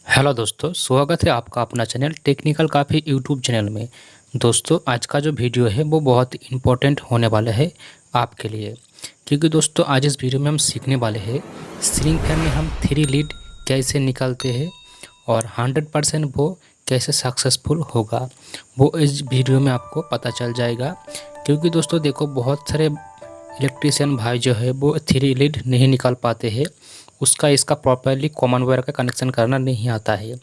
Hello दोस्तों, स्वागत है आपका अपना चैनल टेक्निकल काफ़ी यूट्यूब चैनल में। दोस्तों, आज का जो वीडियो है वो बहुत इम्पोर्टेंट होने वाला है आपके लिए, क्योंकि दोस्तों आज इस वीडियो में हम सीखने वाले हैं सीलिंग फैन में हम 3 लीड कैसे निकालते हैं और 100% वो कैसे सक्सेसफुल होगा, वो इस वीडियो में आपको पता चल जाएगा। क्योंकि दोस्तों देखो, बहुत सारे इलेक्ट्रीशियन भाई जो है वो 3 लीड नहीं निकाल पाते हैं, उसका इसका प्रॉपरली कॉमन वायर का कनेक्शन करना नहीं आता है।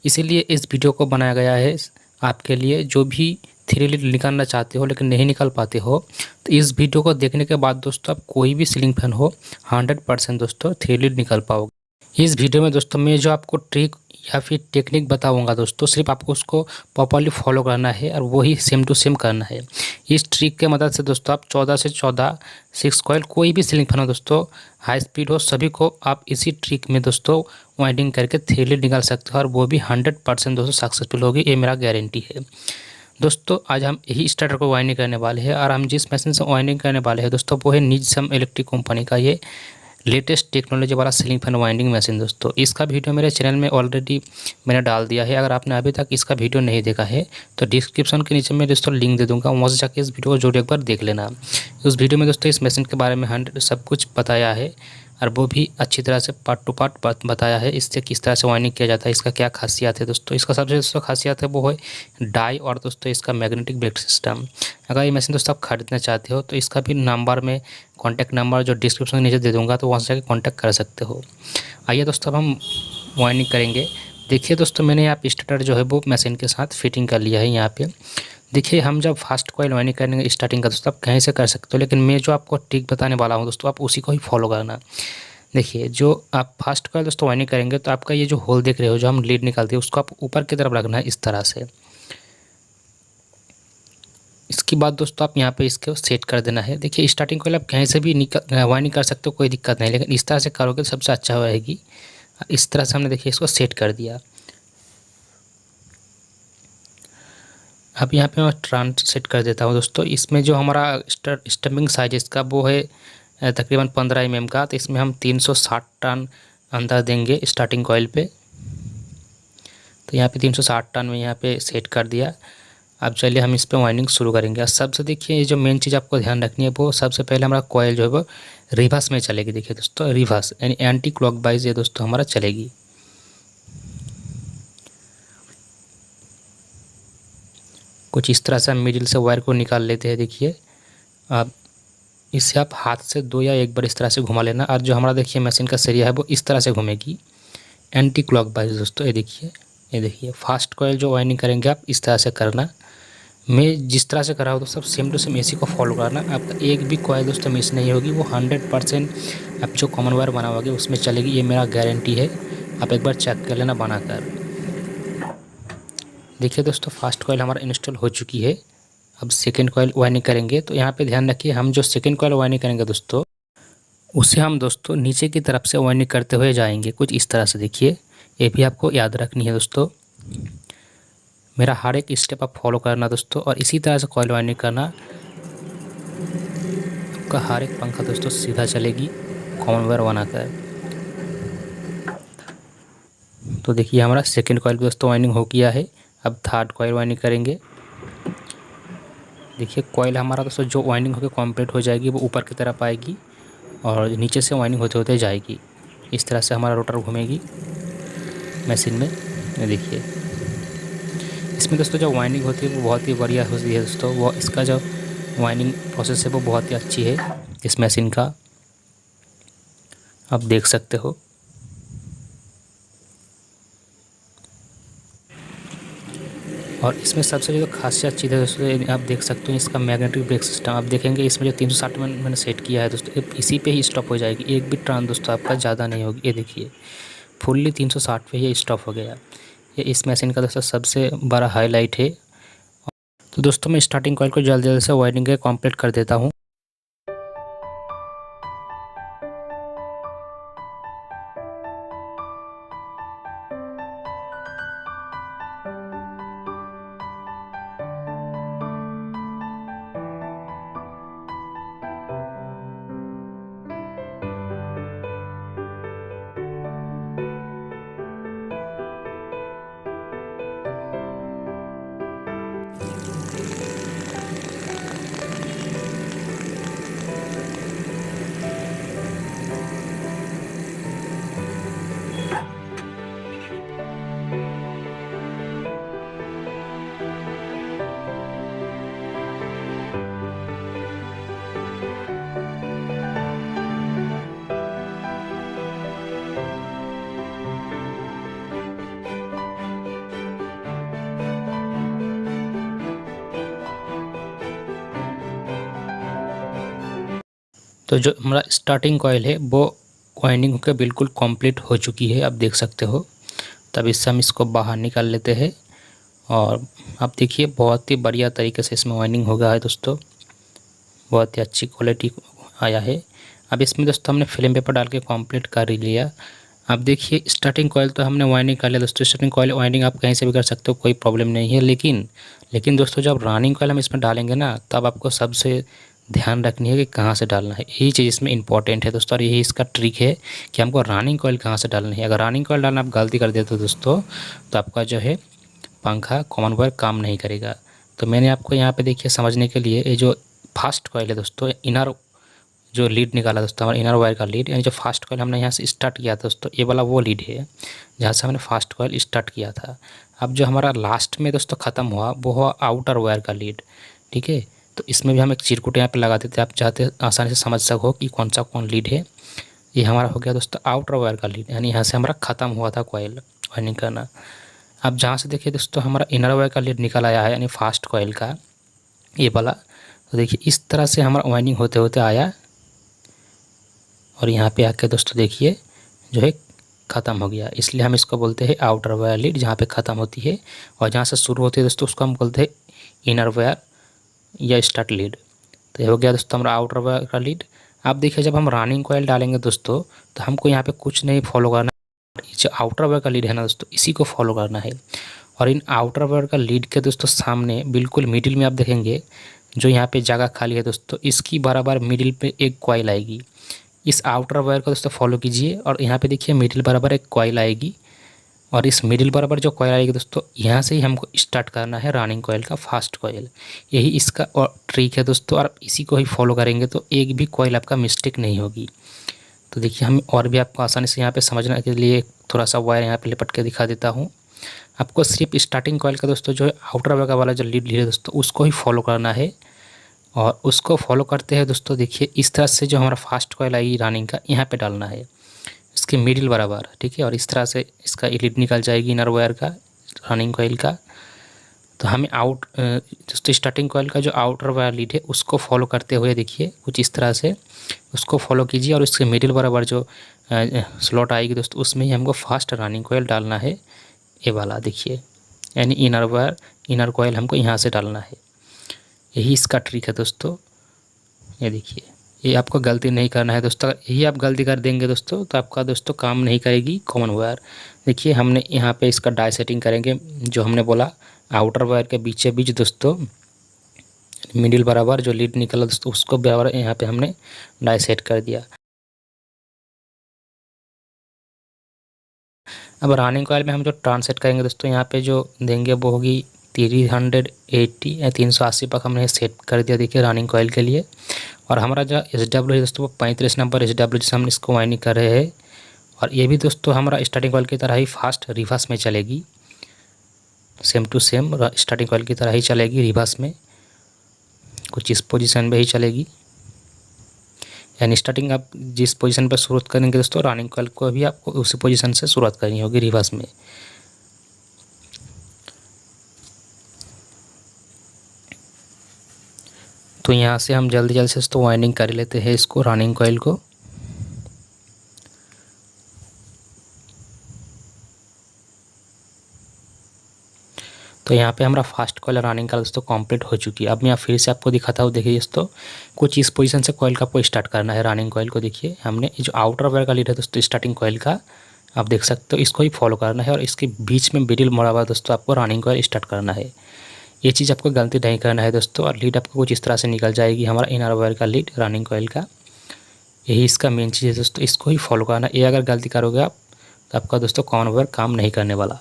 इसीलिए इस वीडियो को बनाया गया है आपके लिए, जो भी 3 लीड निकालना चाहते हो लेकिन नहीं निकाल पाते हो, तो इस वीडियो को देखने के बाद दोस्तों आप कोई भी सीलिंग फैन हो 100% दोस्तों 3 लीड निकाल पाओगे। इस वीडियो में दोस्तों मैं जो आपको ट्रिक या फिर टेक्निक बताऊंगा दोस्तों, सिर्फ आपको उसको प्रॉपरली फॉलो करना है और वही सेम टू सेम करना है। इस ट्रिक के मदद से दोस्तों आप 14 से 14 6 कॉइल कोई भी सीलिंग फैन हो दोस्तों, हाई स्पीड हो, सभी को आप इसी ट्रिक में दोस्तों वाइंडिंग करके 3 लीड निकाल सकते हो और वो भी 100% दोस्तों सक्सेसफुल होगी, ये मेरा गारंटी है। दोस्तों आज हम यही स्टार्टर को वाइंडिंग करने वाले हैं और हम जिस मशीन से वाइंडिंग करने वाले हैं दोस्तों वो है निजसम इलेक्ट्रिक कंपनी का ये लेटेस्ट टेक्नोलॉजी वाला सीलिंग फैन वाइंडिंग मशीन। दोस्तों इसका वीडियो मेरे चैनल में ऑलरेडी मैंने डाल दिया है। अगर आपने अभी तक इसका वीडियो नहीं देखा है तो डिस्क्रिप्शन के नीचे मैं दोस्तों लिंक दे दूंगा, वहाँ से जाकर इस वीडियो को जरूर एक बार देख लेना। उस वीडियो में दोस्तों इस मशीन के बारे में 100 सब कुछ बताया है और वो भी अच्छी तरह से पार्ट टू पार्ट बताया है, इससे किस तरह से वाइंडिंग किया जाता है, इसका क्या खासियत है। दोस्तों इसका सबसे दोस्तों खासियत है वो है डाई और दोस्तों इसका मैग्नेटिक ब्रेक सिस्टम। अगर ये मशीन दोस्तों आप खरीदना चाहते हो तो इसका भी नंबर में कॉन्टैक्ट नंबर जो डिस्क्रिप्शन के नीचे दे दूँगा, तो वहाँ से जाकर कॉन्टैक्ट कर सकते हो। आइए दोस्तों अब हम वाइंडिंग करेंगे। देखिए दोस्तों, मैंने यहाँ पे स्टार्टर जो है वो मशीन के साथ फिटिंग कर लिया है। यहाँ पे देखिए, हम जब फास्ट कॉइल वाइंडिंग करने स्टार्टिंग का दोस्तों आप कहीं से कर सकते हो, लेकिन मैं जो आपको ट्रिक बताने वाला हूँ दोस्तों आप उसी को ही फॉलो करना। देखिए, जो आप फास्ट कॉइल दोस्तों वाइंडिंग करेंगे तो आपका ये जो होल देख रहे हो, जो हम लीड निकालते हैं, उसको आप ऊपर की तरफ रखना है इस तरह से। इसके बाद दोस्तों आप यहाँ पे इसको सेट कर देना है। देखिए, स्टार्टिंग कॉइल आप कहीं से भी वाइंडिंग कर सकते हो, कोई दिक्कत नहीं, लेकिन इस तरह से करोगे तो सबसे अच्छा रहेगी। इस तरह से हमने देखिए इसको सेट कर दिया। अब यहाँ पे मैं ट्रांस सेट कर देता हूँ दोस्तों। इसमें जो हमारा स्टम्पिंग साइज इसका वो है तकरीबन 15 mm का, तो इसमें हम 360 टन अंदर देंगे स्टार्टिंग कॉइल पे। तो यहाँ पे 360 टन में यहाँ पे सेट कर दिया। अब चलिए हम इस पे वाइंडिंग शुरू करेंगे। और सबसे देखिए, ये जो मेन चीज़ आपको ध्यान रखनी है वो सबसे पहले हमारा कॉइल जो है वो रिवर्स में चलेगी। देखिए दोस्तों, रिवर्स यानी एंटी क्लॉकवाइज ये दोस्तों हमारा चलेगी। कुछ इस तरह से हम मिडिल से वायर को निकाल लेते हैं। देखिए, अब इसे आप हाथ से 2 या 1 बार इस तरह से घुमा लेना, और जो हमारा देखिए मशीन का सरिया है वो इस तरह से घूमेगी एंटी क्लॉकवाइज दोस्तों। ये देखिए फास्ट कॉइल जो वाइंडिंग करेंगे आप इस तरह से करना। मैं जिस तरह से कर रहा हूँ दोस्तों सेम टू सेम इसी को फॉलो करना। आपका एक भी कॉइल दोस्तों मिस नहीं होगी, वो 100% आप जो कॉमन वायर बनाओगे उसमें चलेगी, ये मेरा गारंटी है। आप एक बार चेक कर लेना बनाकर। देखिए दोस्तों, फर्स्ट कॉइल हमारा इंस्टॉल हो चुकी है। अब सेकेंड कॉइल वाइंडिंग करेंगे। तो यहाँ पे ध्यान रखिए, हम जो सेकेंड कॉइल वाइंडिंग करेंगे दोस्तों, उसे हम दोस्तों नीचे की तरफ से वाइंडिंग करते हुए जाएंगे, कुछ इस तरह से। देखिए, ये भी आपको याद रखनी है दोस्तों। मेरा हर एक स्टेप आप फॉलो करना दोस्तों, और इसी तरह से कॉइल वाइंडिंग करना। आपका हर एक पंखा दोस्तों सीधा चलेगी कॉमन वायर बनाकर। तो देखिए, हमारा सेकेंड कॉइल दोस्तों वाइंडिंग हो गया है। अब थर्ड कॉइल वाइंडिंग करेंगे। देखिए, कॉइल हमारा दोस्तों जो वाइंडिंग होकर कंप्लीट हो जाएगी वो ऊपर की तरफ आएगी और नीचे से वाइंडिंग होते होते जाएगी। इस तरह से हमारा रोटर घूमेगी मशीन में। ये देखिए, इसमें दोस्तों जो वाइंडिंग होती है वो बहुत ही बढ़िया होती है दोस्तों। वो इसका जो वाइंडिंग प्रोसेस है वो बहुत ही अच्छी है इस मशीन का, आप देख सकते हो। और इसमें सबसे जो खासियत चीज़ है दोस्तों, आप देख सकते हो इसका मैग्नेटिक ब्रेक सिस्टम। आप देखेंगे इसमें जो 360 में मैंने सेट किया है दोस्तों, इसी पे ही स्टॉप हो जाएगी, एक भी टर्न दोस्तों आपका ज़्यादा नहीं होगी। ये देखिए, फुल्ली 360 पे ये स्टॉप हो गया। ये इस मशीन का दोस्तों सबसे बड़ा हाईलाइट है। तो दोस्तों मैं स्टार्टिंग कॉइल को जल्दी जल्दी से वाइंडिंग के कंप्लीट कर देता हूँ। तो जो हमारा स्टार्टिंग कॉइल है वो वाइंडिंग होकर बिल्कुल कंप्लीट हो चुकी है, आप देख सकते हो। तब इससे हम इसको बाहर निकाल लेते हैं और आप देखिए बहुत ही बढ़िया तरीके से इसमें वाइंडिंग हो गया है दोस्तों, बहुत ही अच्छी क्वालिटी आया है। अब इसमें दोस्तों हमने फिल्म पेपर डाल के कंप्लीट कर ही लिया। अब देखिए स्टार्टिंग कॉइल तो हमने वाइंडिंग कर लिया दोस्तों। स्टार्टिंग कॉइल वाइंडिंग आप कहीं से भी कर सकते हो, कोई प्रॉब्लम नहीं है। लेकिन दोस्तों जब रनिंग कॉइल हम इसमें डालेंगे ना, तब आपको सबसे ध्यान रखनी है कि कहाँ से डालना है। यही चीज़ इसमें इंपॉर्टेंट है दोस्तों, और यही इसका ट्रिक है कि हमको रनिंग कॉइल कहाँ से डालना है। अगर रनिंग कॉइल डालना आप गलती कर देते हो दोस्तों, तो आपका जो है पंखा कॉमन वायर काम नहीं करेगा। तो मैंने आपको यहाँ पे देखिए समझने के लिए ये जो फास्ट कॉइल है दोस्तों, इनर जो लीड निकाला दोस्तों, हमारा इनर वायर का लीड, यानी जो फास्ट कॉइल हमने यहाँ से स्टार्ट किया था दोस्तों, ये वाला वो लीड है जहाँ से हमने फास्ट कॉइल स्टार्ट किया था। अब जो हमारा लास्ट में दोस्तों ख़त्म हुआ वो हुआ आउटर वायर का लीड, ठीक है। तो इसमें भी हम एक चिरकुट यहाँ पे लगा देते हैं, आप चाहते आसानी से समझ सको कि कौन लीड है। ये हमारा हो गया दोस्तों आउटर वायर का लीड, यानी यहाँ से हमारा ख़त्म हुआ था कॉइल वाइंडिंग करना। अब जहाँ से देखिए दोस्तों हमारा इनर वायर का लीड निकल आया है, यानी फास्ट कॉइल का ये वाला। तो देखिए इस तरह से हमारा वाइंडिंग होते होते आया और यहाँ पे आके दोस्तों देखिए जो है ख़त्म हो गया। इसलिए हम इसको बोलते हैं आउटर वायर लीड, जहाँ पे ख़त्म होती है, और जहाँ से शुरू होती है दोस्तों उसको हम बोलते हैं इनर वायर या स्टार्ट लीड। तो ये हो गया दोस्तों हमारा आउटर वायर का लीड। आप देखिए जब हम रनिंग कॉइल डालेंगे दोस्तों, तो हमको यहाँ पे कुछ नहीं फॉलो करना, जो आउटर वायर का लीड है ना दोस्तों, इसी को फॉलो करना है। और इन आउटर वायर का लीड के दोस्तों सामने बिल्कुल मिडिल में आप देखेंगे जो यहाँ पे जगह खाली है दोस्तों, इसकी बराबर मिडिल पे एक कॉइल आएगी। इस आउटर वायर को दोस्तों फॉलो कीजिए और यहाँ पे देखिए मिडिल बराबर एक कॉइल आएगी, और इस मिडिल बराबर जो कॉइल आएगी दोस्तों, यहाँ से ही हमको स्टार्ट करना है रनिंग कॉइल का फास्ट कॉइल। यही इसका और ट्रिक है दोस्तों, और इसी को ही फॉलो करेंगे तो एक भी कॉइल आपका मिस्टेक नहीं होगी। तो देखिए हम और भी आपको आसानी से यहाँ पे समझने के लिए थोड़ा सा वायर यहाँ पे लिपट के दिखा देता हूँ। आपको सिर्फ स्टार्टिंग कॉइल का दोस्तों जो है आउटर वायर वाला जो लीड है दोस्तों, उसको ही फॉलो करना है। और उसको फॉलो करते हैं दोस्तों देखिए इस तरह से जो हमारा फास्ट कॉइल आएगी रनिंग का, यहाँ पे डालना है इसके मिडिल बराबर, ठीक है। और इस तरह से इसका लीड निकल जाएगी इनर वायर का रनिंग कॉइल का। तो हमें दोस्तों स्टार्टिंग कॉइल का जो आउटर वायर लीड है उसको फॉलो करते हुए देखिए कुछ इस तरह से उसको फॉलो कीजिए, और इसके मिडिल बराबर जो स्लॉट आएगी दोस्तों, उसमें ही हमको फास्ट रनिंग कॉइल डालना है, ये वाला देखिए, यानी इनर कॉइल हमको यहाँ से डालना है। यही इसका ट्रिक है दोस्तों। ये देखिए ये आपको गलती नहीं करना है दोस्तों, अगर यही आप गलती कर देंगे दोस्तों तो आपका दोस्तों काम नहीं करेगी कॉमन वायर। देखिए हमने यहाँ पे इसका डाई सेटिंग करेंगे, जो हमने बोला आउटर वायर के बीचे बीच दोस्तों मिडिल बराबर जो लीड निकला दोस्तों, उसको बराबर यहाँ पे हमने डाई सेट कर दिया। अब रनिंग कॉइल में हम जो ट्रांसलेट करेंगे दोस्तों, यहाँ पे जो देंगे वो होगी 380 या 380 तक हमने सेट कर दिया देखिए रनिंग कॉइल के लिए। और हमारा जो SW है दोस्तों वो 35 नंबर SW से हम इसको वाइंडिंग कर रहे हैं। और ये भी दोस्तों हमारा स्टार्टिंग कॉइल की तरह ही फास्ट रिवर्स में चलेगी, same to same starting coil की तरह ही चलेगी रिवर्स में, कुछ इस पोजीशन में ही चलेगी। यानी स्टार्टिंग आप जिस पोजीशन पर शुरुआत करेंगे दोस्तों, रनिंग कॉइल को भी आपको उसी पोजीशन से शुरुआत करनी होगी रिवर्स में। तो यहाँ से हम जल्दी से तो वाइंडिंग कर लेते हैं इसको रनिंग कॉइल को। तो यहाँ पे हमारा फास्ट कॉइल रनिंग का दोस्तों कंप्लीट हो चुकी है। अब मैं फिर से आपको दिखाता हूँ, देखिए दोस्तों कुछ इस पोजीशन से कॉइल का आपको स्टार्ट करना है रनिंग कॉइल को। देखिए हमने जो आउटर वायर का लीड है दोस्तों स्टार्टिंग कॉइल का, आप देख सकते हो, इसको ही फॉलो करना है, और इसके बीच में मिडिल बराबर दोस्तों आपको रनिंग कॉइल स्टार्ट करना है। ये चीज़ आपको गलती नहीं करना है दोस्तों। और लीड आपको कुछ इस तरह से निकल जाएगी, हमारा इनर वायर का लीड रनिंग कॉइल का। यही इसका मेन चीज़ है दोस्तों, इसको ही फॉलो करना। ये अगर गलती करोगे आप तो आपका दोस्तों कॉमन वायर काम नहीं करने वाला।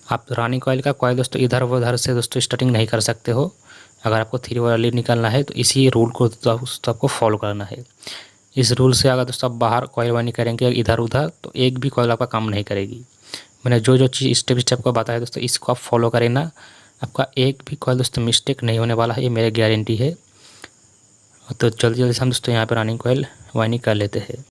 आप रनिंग कॉइल का कॉइल दोस्तों इधर उधर से दोस्तों स्टार्टिंग नहीं कर सकते हो। अगर आपको 3 वायर लीड निकालना है तो इसी रूल को दोस्तों आपको फॉलो करना है। इस रूल से अगर दोस्तों आप बाहर कॉइल वाइंडिंग करेंगे इधर उधर, तो एक भी कॉइल आपका काम नहीं करेगी। मैंने जो चीज़ स्टेप को बताया दोस्तों, इसको आप फॉलो करें ना, आपका एक भी कॉइल दोस्तों मिस्टेक नहीं होने वाला है, ये मेरी गारंटी है। तो जल्दी से हम दोस्तों यहाँ पर रनिंग कॉइल वाइंडिंग कर लेते हैं।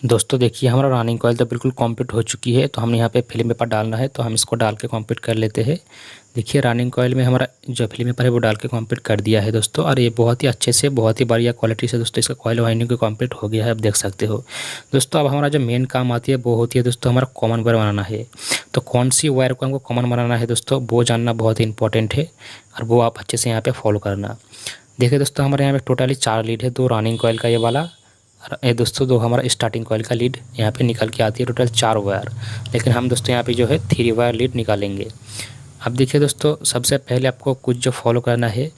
दोस्तों देखिए हमारा रनिंग कॉइल तो बिल्कुल कंप्लीट हो चुकी है। तो हमने यहाँ पे फिल्म पेपर डालना है, तो हम इसको डाल के कंप्लीट कर लेते हैं। देखिए रनिंग कॉइल में हमारा जो फिल्म पेपर है वो डाल के कंप्लीट कर दिया है दोस्तों, और ये बहुत ही अच्छे से, बहुत ही बढ़िया क्वालिटी से दोस्तों इसका कॉइल वाइंडिंग को कंप्लीट हो गया है, आप देख सकते हो दोस्तों। अब हमारा जो मेन काम आती है वो होती है दोस्तों हमारा कॉमन वायर बनाना है। तो कौन सी वायर को हमको कॉमन बनाना है दोस्तों, वो जानना बहुत ही इंपॉर्टेंट है, और वो आप अच्छे से यहाँ पर फॉलो करना। देखिए दोस्तों हमारे यहाँ पे टोटली 4 लीड है, 2 रनिंग कॉइल का ये वाला, और ये दोस्तों 2 हमारा स्टार्टिंग कॉइल का लीड यहाँ पे निकल के आती है। टोटल 4 वायर, लेकिन हम दोस्तों यहाँ पे जो है 3 वायर लीड निकालेंगे। अब देखिए दोस्तों सबसे पहले आपको कुछ जो फॉलो करना है,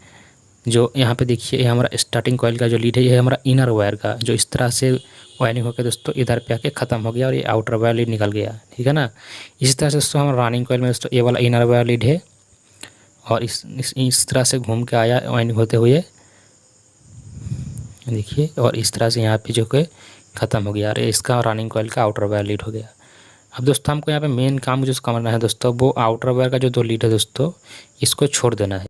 जो यहाँ पे देखिए ये हमारा स्टार्टिंग कॉइल का जो लीड है, ये हमारा इनर वायर का, जो इस तरह से वायरिंग होकर दोस्तों इधर पे आके ख़त्म हो गया, और ये आउटर वायर लीड निकल गया, ठीक है ना। इसी तरह से दोस्तों हमारा रनिंग कॉइल में दोस्तों ये वाला इनर वायर लीड है, और इस तरह से घूम के आया वायरिंग होते हुए, देखिए, और इस तरह से यहाँ पे जो कि ख़त्म हो गया, और इसका रनिंग कॉइल का आउटर वायर लीड हो गया। अब दोस्तों हमको यहाँ पे मेन काम जो करना है दोस्तों, वो आउटर वायर का जो 2 लीड है दोस्तों, इसको छोड़ देना है।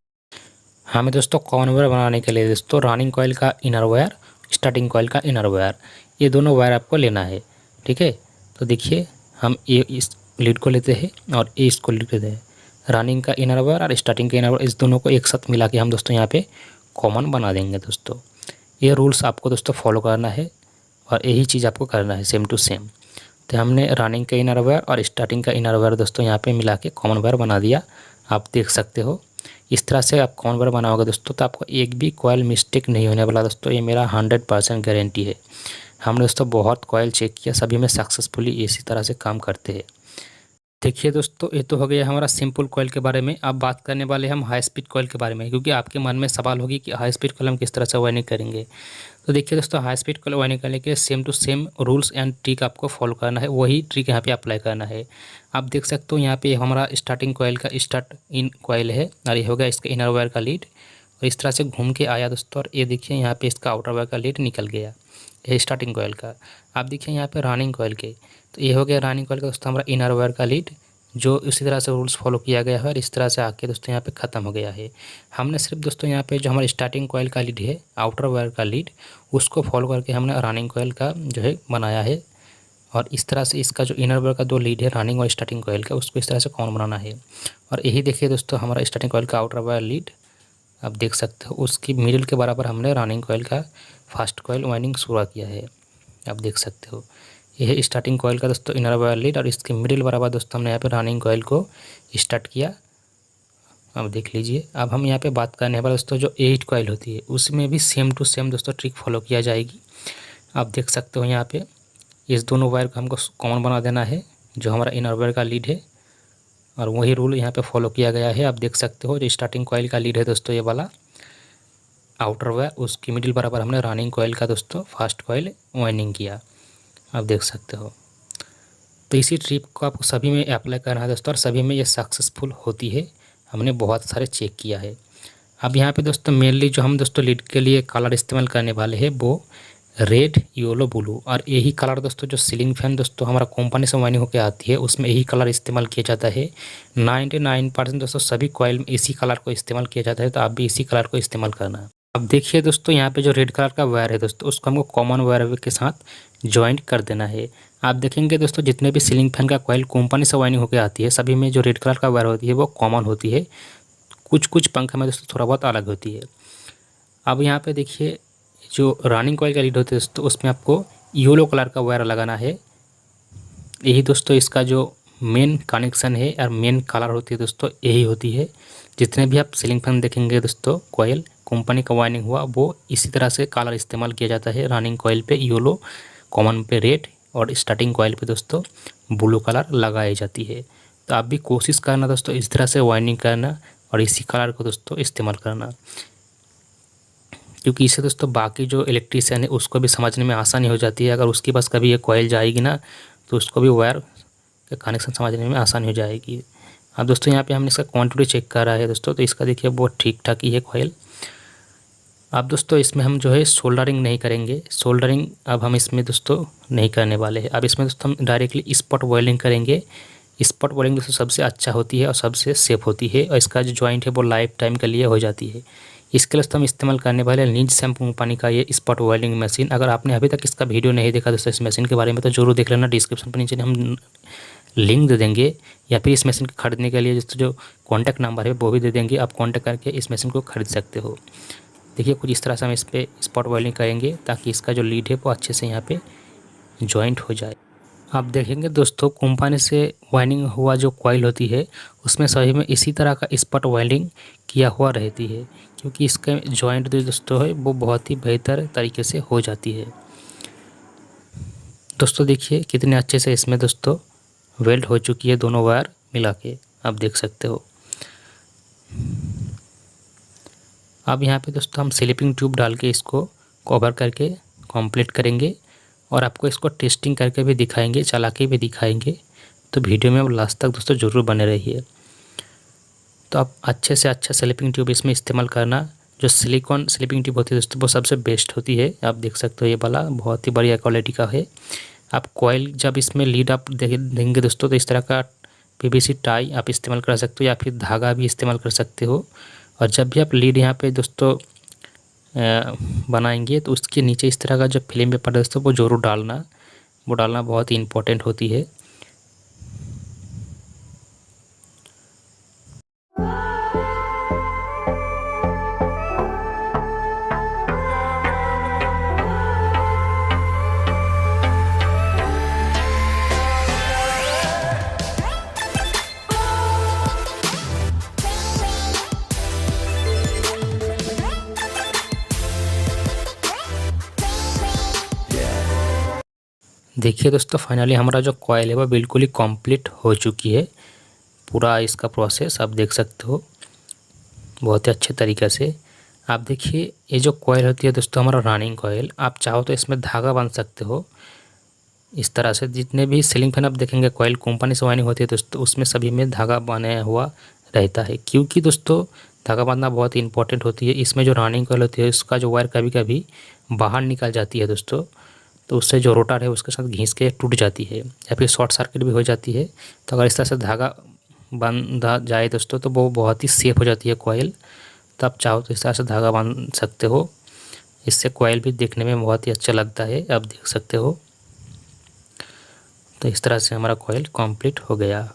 हमें दोस्तों कॉमन वायर बनाने के लिए दोस्तों रनिंग कॉइल का इनर वायर, स्टार्टिंग कॉइल का इनर वायर, ये दोनों वायर आपको लेना है, ठीक है। तो देखिए हम ये इस लीड को लेते हैं, और ये इसको लेते हैं, रनिंग का इनर वायर और स्टार्टिंग का इनर वायर, इस दोनों को एक साथ मिला के हम दोस्तों यहाँ पे कॉमन बना देंगे दोस्तों। ये रूल्स आपको दोस्तों फॉलो करना है, और यही चीज़ आपको करना है सेम टू सेम। तो हमने रनिंग का इनर वायर और स्टार्टिंग का इनर वायर दोस्तों यहाँ पे मिला के कॉमन वायर बना दिया, आप देख सकते हो। इस तरह से आप कॉमन वायर बनाओगे दोस्तों, तो आपको एक भी कॉइल मिस्टेक नहीं होने वाला दोस्तों, ये मेरा 100% गारंटी है। हमने दोस्तों बहुत कॉइल चेक किया, सभी में सक्सेसफुली इसी तरह से काम करते हैं। देखिए दोस्तों ये तो हो गया हमारा सिंपल कॉइल के बारे में। अब बात करने वाले हम हाई स्पीड कॉइल के बारे में, क्योंकि आपके मन में सवाल होगी कि हाई स्पीड कॉइल हम किस तरह से वायरिंग करेंगे। तो देखिए दोस्तों हाई स्पीड कॉइल वायरिंग करने के same to same rules and trick आपको फॉलो करना है, वही ट्रिक यहाँ पे अप्लाई करना है। आप देख सकते हो यहाँ पे हमारा स्टार्टिंग कॉइल का स्टार्ट इन कॉइल है, और ये हो गया इसका इनर वायर का लीड, और इस तरह से घूम के आया दोस्तों, और ये देखिए यहाँ पे इसका आउटर वायर का लीड निकल गया, ये स्टार्टिंग कॉइल का। आप देखिए यहाँ पे रनिंग कॉइल के, तो ये हो गया रनिंग कॉइल का दोस्तों हमारा इनर वायर का लीड, जो इसी तरह से रूल्स फॉलो किया गया है, और इस तरह से आके दोस्तों यहाँ पे ख़त्म हो गया है। हमने सिर्फ दोस्तों यहाँ पे जो हमारा स्टार्टिंग कॉइल का लीड है, आउटर वायर का लीड, उसको फॉलो करके हमने रनिंग कॉइल का जो है बनाया है, और इस तरह से इसका जो इनर वायर का 2 लीड है रनिंग और स्टार्टिंग कॉइल का, उसको इस तरह से कॉमन बनाना है। और यही देखिए दोस्तों हमारा स्टार्टिंग कॉइल का आउटर वायर लीड, आप देख सकते हो उसकी मिडिल के बराबर हमने रनिंग कॉइल का फर्स्ट कॉइल वाइंडिंग शुरू किया है, आप देख सकते हो। यह है स्टार्टिंग कॉइल का दोस्तों इनर वायर लीड, और इसके मिडिल बराबर दोस्तों हमने यहाँ पे रनिंग कॉइल को स्टार्ट किया, अब देख लीजिए। अब हम यहाँ पे बात करने वाले दोस्तों जो 8 कॉइल होती है, उसमें भी सेम टू सेम दोस्तों ट्रिक फॉलो किया जाएगी। आप देख सकते हो यहाँ पे इस दोनों वायर को हमको कॉमन बना देना है, जो हमारा इनर वायर का लीड है, और वही रूल यहाँ पे फॉलो किया गया है। आप देख सकते हो जो स्टार्टिंग कॉइल का लीड है दोस्तों ये वाला आउटर वायर, उसकी मिडिल बराबर हमने रनिंग कॉइल का दोस्तों फर्स्ट कॉइल वाइंडिंग किया, आप देख सकते हो। तो इसी ट्रिक को आपको सभी में अप्लाई करना है दोस्तों, और सभी में ये सक्सेसफुल होती है, हमने बहुत सारे चेक किया है। अब यहाँ पे दोस्तों मेनली जो हम दोस्तों लीड के लिए कलर इस्तेमाल करने वाले हैं वो रेड, येलो, ब्लू, और यही कलर दोस्तों जो सीलिंग फैन दोस्तों हमारा कंपनी से वाइंडिंग होकर आती है, उसमें यही कलर इस्तेमाल किया जाता है। 99% दोस्तों सभी कॉइल में इसी कलर को इस्तेमाल किया जाता है, तो आप भी इसी कलर को इस्तेमाल करना। अब देखिए दोस्तों यहाँ पे जो रेड कलर का वायर है दोस्तों, उसको हमको कॉमन वायर के साथ ज्वाइंट कर देना है। आप देखेंगे दोस्तों जितने भी सीलिंग फैन का कॉइल कंपनी से वाइंडिंग होकर आती है, सभी में जो रेड कलर का वायर होती है वो कॉमन होती है, कुछ कुछ पंखा में दोस्तों थोड़ा बहुत अलग होती है। अब यहाँ पे देखिए जो रनिंग कॉइल का लीड होती है दोस्तों, उसमें आपको येलो कलर का वायर लगाना है। यही दोस्तों इसका जो मेन कनेक्शन है और मेन कलर होती है दोस्तों यही होती है। जितने भी आप सीलिंग फैन देखेंगे दोस्तों कॉइल कंपनी का वाइंडिंग हुआ, वो इसी तरह से कलर इस्तेमाल किया जाता है। रनिंग कॉइल पे येलो, कॉमन पे रेड, और स्टार्टिंग कॉइल पे दोस्तों ब्लू कलर लगाई जाती है। तो आप भी कोशिश करना दोस्तों इस तरह से वाइंडिंग करना, और इसी कलर को दोस्तों इस्तेमाल करना, क्योंकि इससे दोस्तों बाकी जो इलेक्ट्रीशियन है उसको भी समझने में आसानी हो जाती है। अगर उसके पास कभी ये कॉइल जाएगी ना, तो उसको भी वायर का कनेक्शन समझने में आसानी हो जाएगी। अब दोस्तों यहाँ पे हमने इसका क्वांटिटी चेक कर रहा है दोस्तों, तो इसका देखिए बहुत ठीक ठाक ही है कॉइल। अब दोस्तों इसमें हम जो है सोल्डरिंग नहीं करेंगे, सोल्डरिंग अब हम इसमें दोस्तों नहीं करने वाले हैं। अब इसमें दोस्तों हम डायरेक्टली स्पॉट वेल्डिंग करेंगे। स्पॉट वेल्डिंग दोस्तों सबसे अच्छा होती है और सबसे सेफ होती है, और इसका जो जॉइंट है वो लाइफ टाइम के लिए हो जाती है। इसके लिए दोस्तों हम इस्तेमाल करने वाले लीज शैम्पू कंपनी का ये स्पॉट वेल्डिंग मशीन। अगर आपने अभी तक इसका वीडियो नहीं देखा दोस्तों इस मशीन के बारे में तो जरूर देख लेना। डिस्क्रिप्शन पर नीचे हम लिंक दे देंगे, या फिर इस मशीन को खरीदने के लिए दोस्तों जो कॉन्टैक्ट नंबर है वो भी दे देंगे। आप कॉन्टैक्ट करके इस मशीन को खरीद सकते हो। देखिए कुछ इस तरह से हम इस पर स्पॉट वेल्डिंग करेंगे ताकि इसका जो लीड है वो अच्छे से यहाँ पे जॉइंट हो जाए। आप देखेंगे दोस्तों कंपनी से वाइंडिंग हुआ जो कॉइल होती है उसमें सभी में इसी तरह का स्पॉट वेल्डिंग किया हुआ रहती है, क्योंकि इसका जॉइंट जो दोस्तों है वो बहुत ही बेहतर तरीके से हो जाती है। दोस्तों देखिए कितने अच्छे से इसमें दोस्तों वेल्ड हो चुकी है दोनों वायर मिला के, आप देख सकते हो। अब यहाँ पे दोस्तों हम स्लिपिंग ट्यूब डाल के इसको कवर करके कंप्लीट करेंगे और आपको इसको टेस्टिंग करके भी दिखाएंगे, चला के भी दिखाएंगे। तो वीडियो में लास्ट तक दोस्तों ज़रूर बने रहिए। तो आप अच्छे से अच्छा स्लिपिंग ट्यूब इसमें इस्तेमाल करना। जो सिलिकॉन स्लिपिंग ट्यूब होती है दोस्तों वो सबसे बेस्ट होती है। आप देख सकते हो ये वाला बहुत ही बढ़िया क्वालिटी का है। आप कॉइल जब इसमें लीड आप देंगे दोस्तों तो इस तरह का पीवीसी टाई आप इस्तेमाल कर सकते हो, या फिर धागा भी इस्तेमाल कर सकते हो। और जब भी आप लीड यहाँ पे दोस्तों बनाएंगे तो उसके नीचे इस तरह का जो फिल्म पेपर दोस्तों वो जरूर डालना, वो डालना बहुत ही इम्पोर्टेंट होती है। देखिए दोस्तों फाइनली हमारा जो कॉइल है वो बिल्कुल ही कंप्लीट हो चुकी है। पूरा इसका प्रोसेस आप देख सकते हो बहुत ही अच्छे तरीके से। आप देखिए ये जो कॉइल होती है दोस्तों हमारा रनिंग कॉइल, आप चाहो तो इसमें धागा बांध सकते हो इस तरह से। जितने भी सीलिंग फैन आप देखेंगे कॉइल कंपनी से वाइंडिंग होती है दोस्तों उसमें सभी में धागा बांधा हुआ रहता है, क्योंकि दोस्तों धागा बांधना बहुत ही इंपॉर्टेंट होती है। इसमें जो रनिंग कॉइल होती है उसका जो वायर कभी कभी बाहर निकल जाती है दोस्तों, तो उससे जो रोटर है उसके साथ घिस के टूट जाती है या फिर शॉर्ट सर्किट भी हो जाती है। तो अगर इस तरह से धागा बांधा जाए दोस्तों तो वो बहुत ही सेफ हो जाती है कॉइल। तो आप चाहो तो इस तरह से धागा बांध सकते हो, इससे कॉइल भी देखने में बहुत ही अच्छा लगता है, आप देख सकते हो। तो इस तरह से हमारा कॉइल कंप्लीट हो गया।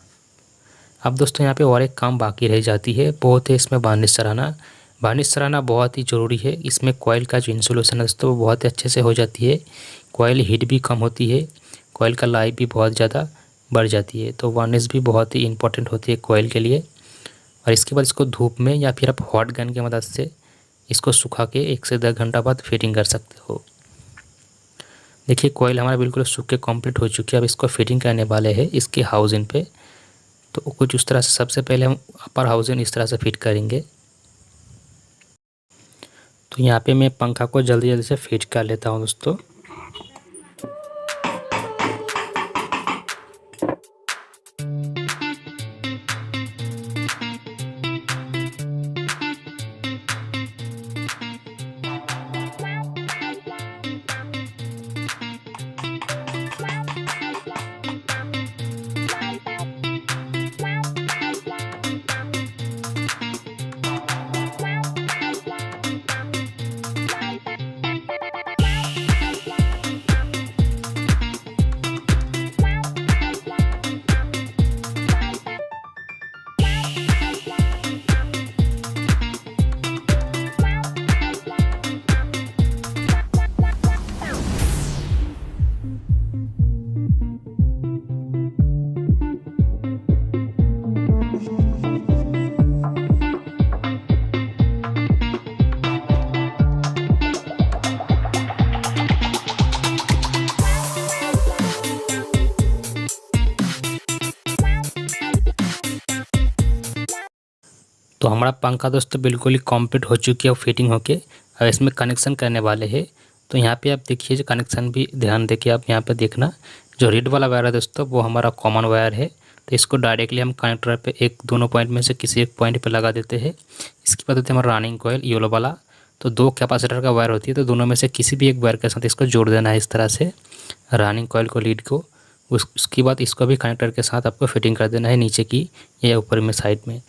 अब दोस्तों यहाँ पे और एक काम बाकी रह जाती है, बहुत है इसमें वार्निश चढ़ाना। वार्निश चढ़ाना बहुत ही ज़रूरी है। इसमें कॉइल का जो इंसुलेशन है दोस्तों वो बहुत ही अच्छे से हो जाती है, कॉइल हीट भी कम होती है, कॉइल का लाइफ भी बहुत ज़्यादा बढ़ जाती है। तो वार्निश भी बहुत ही इंपॉर्टेंट होती है कॉइल के लिए। और इसके बाद इसको धूप में या फिर आप हॉट गन की मदद से इसको सुखा के 1 से 10 घंटा बाद फिटिंग कर सकते हो। देखिए कॉइल हमारा बिल्कुल सूख के कंप्लीट हो चुकी है। अब इसको फिटिंग करने वाले हैं इसके हाउसिंग पे। तो कुछ उस तरह से सबसे पहले हम अपर हाउसिंग इस तरह से फिट करेंगे। तो यहाँ पे मैं पंखा को जल्दी जल्दी से फिट कर लेता हूँ दोस्तों। तो हमारा पंखा दोस्तों बिल्कुल ही कंप्लीट हो चुकी है फिटिंग होके। अब इसमें कनेक्शन करने वाले हैं। तो यहाँ पे आप देखिए जो कनेक्शन भी ध्यान देके आप यहाँ पे देखना। जो रेड वाला वायर है दोस्तों वो हमारा कॉमन वायर है, तो इसको डायरेक्टली हम कनेक्टर पे एक दोनों पॉइंट में से किसी एक पॉइंट पे लगा देते हैं। इसके बाद होती है हमारा रनिंग कॉइल येलो वाला। तो 2 कैपेसिटर का वायर होती है, तो दोनों में से किसी भी एक वायर के साथ इसको जोड़ देना है इस तरह से रनिंग कॉइल को, लीड को। उसके बाद इसको भी कनेक्टर के साथ आपको फिटिंग कर देना है नीचे की या ऊपर में साइड में।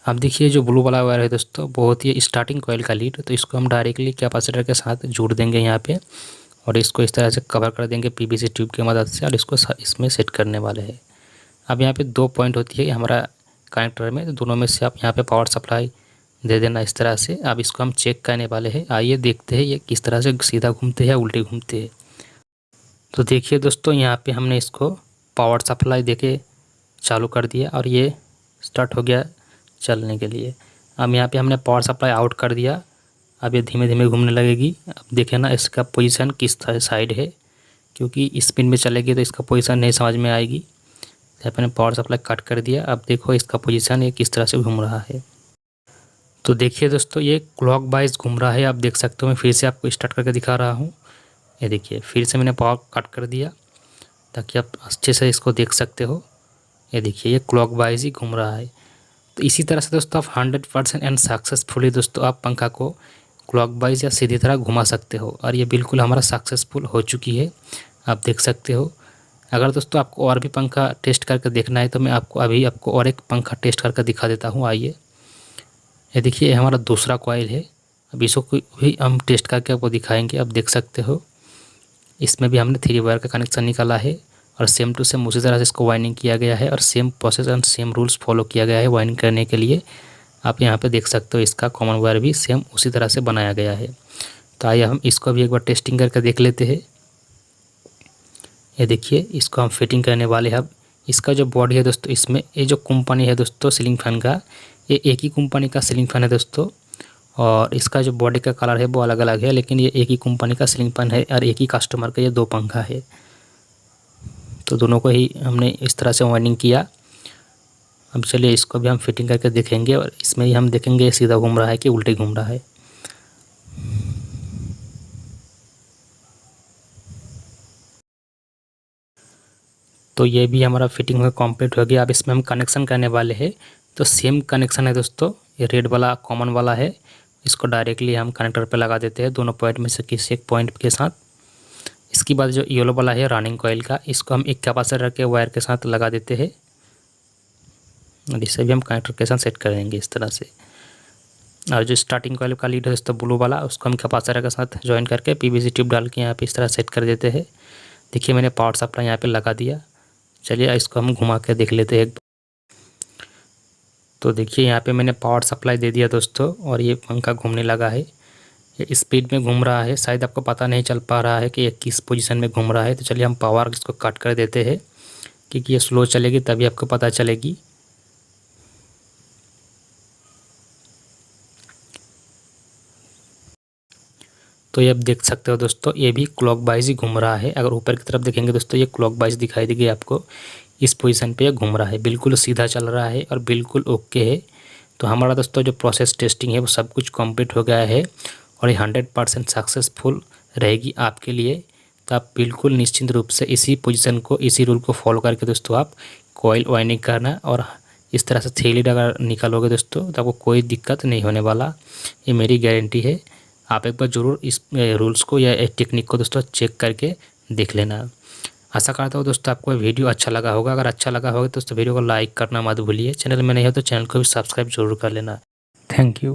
अब देखिए जो ब्लू वाला वायर है दोस्तों बहुत ही स्टार्टिंग कॉइल का लीड, तो इसको हम डायरेक्टली कैपेसिटर के साथ जोड़ देंगे यहाँ पे और इसको इस तरह से कवर कर देंगे पीवीसी ट्यूब की मदद से और इसको इसमें सेट करने वाले हैं। अब यहाँ पे 2 पॉइंट होती है हमारा कनेक्टर में, तो दोनों में से आप यहाँ पे पावर सप्लाई दे देना इस तरह से। अब इसको हम चेक करने वाले हैं, आइए देखते हैं ये किस तरह से सीधा घूमते हैं या उल्टे घूमते हैं। तो देखिए दोस्तों यहाँ पे हमने इसको पावर सप्लाई देके चालू कर दिया और ये स्टार्ट हो गया चलने के लिए। अब यहाँ पे हमने पावर सप्लाई आउट कर दिया, अब ये धीमे धीमे घूमने लगेगी। अब देखें ना इसका पोजीशन किस साइड है, क्योंकि स्पिन में चलेगी तो इसका पोजीशन नहीं समझ में आएगी। यहाँ पे पावर सप्लाई कट कर दिया, अब देखो इसका पोजीशन ये किस तरह से घूम रहा है। तो देखिए दोस्तों ये क्लॉक वाइज घूम रहा है, आप देख सकते हो। मैं फिर से आपको स्टार्ट करके दिखा रहा हूँ। ये देखिए फिर से मैंने पावर कट कर दिया ताकि आप अच्छे से इसको देख सकते हो। ये देखिए ये क्लॉक वाइज ही घूम रहा है। तो इसी तरह से दोस्तों आप 100% एंड सक्सेसफुली दोस्तों आप पंखा को क्लॉक वाइज या सीधी तरह घुमा सकते हो और ये बिल्कुल हमारा सक्सेसफुल हो चुकी है, आप देख सकते हो। अगर दोस्तों आपको और भी पंखा टेस्ट करके देखना है तो मैं आपको और एक पंखा टेस्ट करके दिखा देता हूँ। आइए ये देखिए ये हमारा दूसरा कॉइल है, अब इसको भी हम टेस्ट करके आपको दिखाएंगे। आप देख सकते हो इसमें भी हमने 3 वायर का कनेक्शन निकाला है और सेम टू सेम उसी तरह से इसको वाइंडिंग किया गया है और same process and same rules follow किया गया है वाइंडिंग करने के लिए। आप यहाँ पे देख सकते हो इसका कॉमन वायर भी सेम उसी तरह से बनाया गया है। तो आइए हम इसको भी एक बार टेस्टिंग करके देख लेते हैं। ये देखिए इसको हम फिटिंग करने वाले हैं। अब इसका जो बॉडी है दोस्तों, इसमें ये जो कंपनी है दोस्तों सीलिंग फैन का, ये एक ही कंपनी का सीलिंग फैन है दोस्तों और इसका जो बॉडी का कलर है वो अलग अलग है, लेकिन ये एक ही कंपनी का सीलिंग फैन है और एक ही कस्टमर का ये 2 पंखा है। तो दोनों को ही हमने इस तरह से वाइंडिंग किया। अब चलिए इसको भी हम फिटिंग करके देखेंगे और इसमें ही हम देखेंगे सीधा घूम रहा है कि उल्टे घूम रहा है। तो ये भी हमारा फिटिंग हो कंप्लीट हो गया। अब इसमें हम कनेक्शन करने वाले हैं। तो सेम कनेक्शन है दोस्तों, ये रेड वाला कॉमन वाला है, इसको डायरेक्टली हम कनेक्टर पे लगा देते हैं दोनों पॉइंट में से किसी एक पॉइंट के साथ। इसके बाद जो येलो वाला है रनिंग कॉइल का, इसको हम एक कैपेसिटर के वायर के साथ लगा देते हैं और इसे भी हम कनेक्टर के साथ सेट करेंगे इस तरह से। और जो स्टार्टिंग कॉइल का लीड है दोस्तों ब्लू वाला, उसको हम कैपेसिटर के साथ ज्वाइन करके पीवीसी ट्यूब डाल के यहाँ पे इस तरह सेट कर देते हैं। देखिए मैंने पावर सप्लाई यहाँ पे लगा दिया। चलिए इसको हम घुमा के देख लेते हैं। तो देखिए यहाँ पे मैंने पावर सप्लाई दे दिया दोस्तों और ये पंखा घूमने लगा है, ये स्पीड में घूम रहा है। शायद आपको पता नहीं चल पा रहा है कि ये किस पोजीशन में घूम रहा है। तो चलिए हम पावर इसको कट कर देते हैं, क्योंकि ये स्लो चलेगी तभी आपको पता चलेगी। तो ये आप देख सकते हो दोस्तों ये भी क्लॉक वाइज ही घूम रहा है। अगर ऊपर की तरफ देखेंगे दोस्तों ये क्लॉक वाइज दिखाई देगी आपको, इस पोजीशन पे ये घूम रहा है, बिल्कुल सीधा चल रहा है और बिल्कुल ओके है। तो हमारा दोस्तों जो प्रोसेस टेस्टिंग है वो सब कुछ कंप्लीट हो गया है और ये 100% सक्सेसफुल रहेगी आपके लिए। तो आप बिल्कुल निश्चिंत रूप से इसी पोजीशन को, इसी रूल को फॉलो करके दोस्तों आप कॉइल वाइंडिंग करना और इस तरह से 3 लीड अगर निकालोगे दोस्तों तो आपको कोई दिक्कत नहीं होने वाला, ये मेरी गारंटी है। आप एक बार ज़रूर इस रूल्स को या टेक्निक को दोस्तों चेक करके देख लेना। आशा करता हूँ दोस्तों आपको वीडियो अच्छा लगा होगा। अगर अच्छा लगा होगा तो दोस्तों वीडियो को लाइक करना मत भूलिए। चैनल में नहीं हो तो चैनल को भी सब्सक्राइब जरूर कर लेना। Thank you.